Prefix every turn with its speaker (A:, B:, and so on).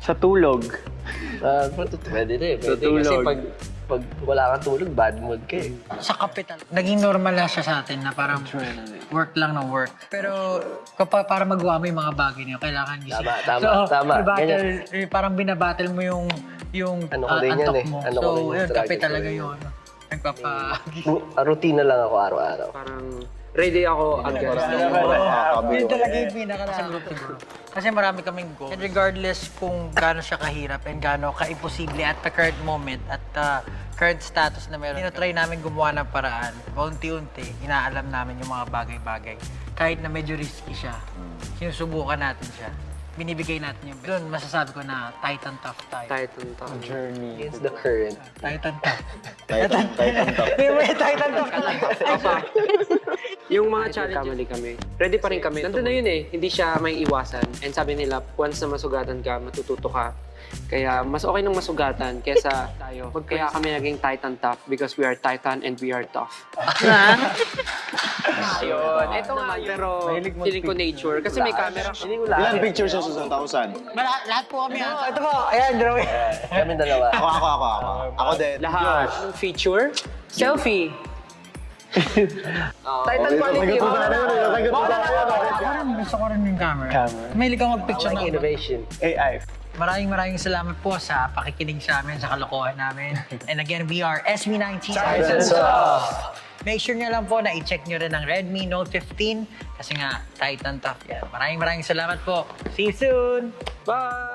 A: Sa tulog.
B: Pwede na eh. Pwede kasi pag wala kang tulog, bad mood ka eh.
C: Sa kapital, naging normal na siya sa atin na parang work lang ng work. Pero kapag para magawa mo yung mga bagay niyo, kailangan gising.
B: Tama.
C: Battle, parang binabattle mo yung
B: Ano ko din yan
C: antok
B: eh.
C: mo.
B: Ano ko
C: So,
B: din yung
C: yun, kape
B: struggle
C: talaga
B: ko.
C: yun.
B: Routine na lang ako araw-araw.
D: Parang ready ako agad.
C: Yun talaga yung pinaka sa group siguro. Kasi marami kaming goals. And regardless kung gaano siya kahirap and gaano ka-imposible at the current moment at current status na meron, try namin gumawa ng paraan. Unti-unti, inaalam namin yung mga bagay-bagay. Kahit na medyo risky siya, sinusubukan natin siya. Binibigay natin yung doon masasabi ko na tight and tough tayo.
D: Titan to.
A: Journey.
B: Against the current.
C: Tight and tough.
E: Titan top.
C: May tight and tough
D: Papa, yung mga challenges kami, ready pa rin kami. Nandun na yun eh, hindi siya may iwasan. And sabi nila, once na masugatan ka, matututo ka. Kaya mas okay nang masugatan kesa tayo. Kaya kami naging Titan tough because we are Titan and we are tough. Ayun. Ito nga, pero feeling ko nature. Kasi may camera.
E: Ilang pictures sa 1,000?
C: Lahat po kami. Ito po, ayan, drawing.
B: Kami dalawa.
E: Ako din.
D: Lahat. Anong feature? Selfie.
B: Titan quality.
C: Parang gusto ko rin yung camera. Mahilig ako mag-picture
B: Like
C: ng
B: innovation.
A: AI.
C: Maraming salamat po sa pakikinig sa amin, sa kalokohan namin. And again, we are SB19. Make sure nyo lang po na i-check nyo rin ang Redmi Note 15 kasi nga, tight and tough yan. Maraming salamat po. See you soon!
D: Bye!